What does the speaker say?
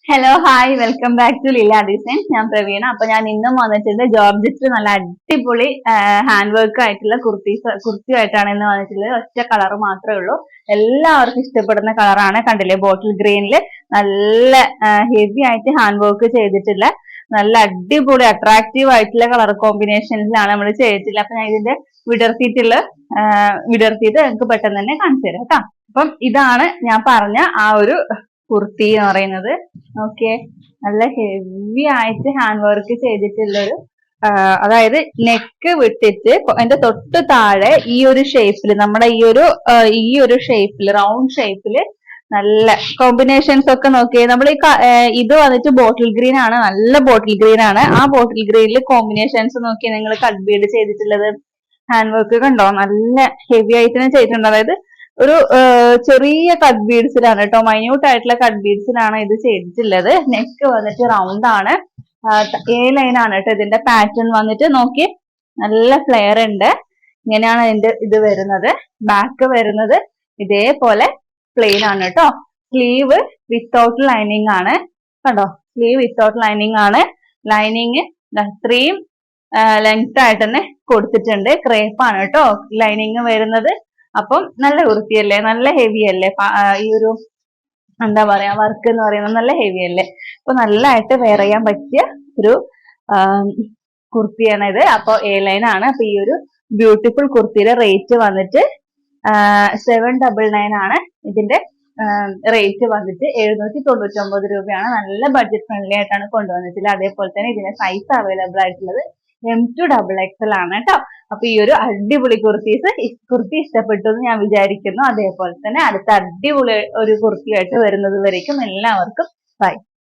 Hello hi welcome back to Leela design. ഞാൻ പ്രവീണ. അപ്പൊ ഞാൻ ഇന്നും വന്നിട്ടുണ്ട് ജോർജറ്റ് നല്ല അടിപൊളി ഹാൻഡ് വർക്ക് ആയിട്ടുള്ള കുർത്തിയായിട്ടാണ് ഇന്ന് വന്നിട്ടുള്ളത്. ഒറ്റ കളർ മാത്രമേ ഉള്ളൂ. എല്ലാവർക്കും ഇഷ്ടപ്പെടുന്ന കളറാണ്. കണ്ടില്ലേ, ബോട്ടിൽ ഗ്രീനില് നല്ല ഹെവി ആയിട്ട് ഹാൻഡ് വർക്ക് ചെയ്തിട്ടുള്ള നല്ല അടിപൊളി അട്രാക്റ്റീവ് ആയിട്ടുള്ള കളർ കോമ്പിനേഷനിലാണ് നമ്മൾ ചെയ്തിട്ടുള്ളത്. അപ്പൊ ഞാൻ ഇതിന്റെ വിടർത്തിയിട്ട് നിങ്ങൾക്ക് പെട്ടെന്ന് തന്നെ കാണിച്ചു തരാം കേട്ടോ. അപ്പം ഇതാണ് ഞാൻ പറഞ്ഞ ആ ഒരു കുർത്തി എന്ന് പറയുന്നത്. ഓക്കെ, നല്ല ഹെവി ആയിട്ട് ഹാൻഡ് വർക്ക് ചെയ്തിട്ടുള്ളൊരു അതായത് നെക്ക് വിട്ടിട്ട് അതിന്റെ തൊട്ട് താഴെ ഈ ഒരു ഷേപ്പിൽ നമ്മുടെ ഈ ഒരു ഷേപ്പിൽ റൗണ്ട് ഷേപ്പില് നല്ല കോമ്പിനേഷൻസ് ഒക്കെ നോക്കിയേ. നമ്മൾ ഇത് വന്നിട്ട് ബോട്ടിൽ ഗ്രീൻ ആണ്, നല്ല ബോട്ടിൽ ഗ്രീൻ ആണ്. ആ ബോട്ടിൽ ഗ്രീനിൽ കോമ്പിനേഷൻസ് നോക്കിയാൽ നിങ്ങൾ കട്ട് ബീഡ് ചെയ്തിട്ടുള്ളത് ഹാൻഡ് വർക്ക് കണ്ടോ, നല്ല ഹെവി ആയിട്ട് തന്നെ ചെയ്തിട്ടുണ്ട്. അതായത് ഒരു ചെറിയ കട്ട് ബീഡ്സിലാണ് കേട്ടോ, മൈന്യൂട്ട് ആയിട്ടുള്ള കട്ട് ബീഡ്സിലാണ് ഇത് ചെയ്തിട്ടുള്ളത്. നെക്ക് വന്നിട്ട് റൗണ്ട് ആണ്, എ ലൈൻ ആണ് കേട്ടോ ഇതിന്റെ പാറ്റേൺ വന്നിട്ട്. നോക്കി, നല്ല ഫ്ലെയർ ഉണ്ട്. ഇങ്ങനെയാണ് ഇതിന്റെ ഇത് വരുന്നത്. ബാക്ക് വരുന്നത് ഇതേപോലെ പ്ലെയിൻ ആണ് കേട്ടോ. സ്ലീവ് വിത്തൗട്ട് ലൈനിങ് ആണ് കണ്ടോ, സ്ലീവ് വിത്തൗട്ട് ലൈനിങ് ആണ്. ലൈനിങ് ഇത്രയും ലെങ്ത് ആയിട്ട് തന്നെ കൊടുത്തിട്ടുണ്ട്. ക്രേപ്പ് ആണ് കേട്ടോ ലൈനിങ് വരുന്നത്. അപ്പം നല്ല കുർത്തിയല്ലേ, നല്ല ഹെവി അല്ലേ. ഈ ഒരു എന്താ പറയാ വർക്ക് എന്ന് പറയുന്നത് നല്ല ഹെവി അല്ലേ. അപ്പൊ നല്ലതായിട്ട് വെയർ ചെയ്യാൻ പറ്റിയ ഒരു കുർത്തിയാണ് ഇത്. അപ്പൊ എ ലൈൻ ആണ്. അപ്പൊ ഈ ഒരു ബ്യൂട്ടിഫുൾ കുർത്തിയുടെ റേറ്റ് വന്നിട്ട് 799 ആണ്. ഇതിന്റെ റേറ്റ് വന്നിട്ട് 799 രൂപയാണ്. നല്ല ബഡ്ജറ്റ് ഫ്രണ്ട്ലി ആയിട്ടാണ് കൊണ്ടുവന്നിട്ടുള്ളത്. അതേപോലെ തന്നെ ഇതിന്റെ സൈസ് അവൈലബിൾ ആയിട്ടുള്ളത് M2XXL ആണ് കേട്ടോ. അപ്പൊ ഈ ഒരു അടിപൊളി കുർത്തി ഇഷ്ടപ്പെട്ടു എന്ന് ഞാൻ വിചാരിക്കുന്നു. അതേപോലെ തന്നെ അടുത്ത അടിപൊളി ഒരു കുർത്തിയായിട്ട് വരുന്നത് വരേക്കും എല്ലാവർക്കും ബൈ.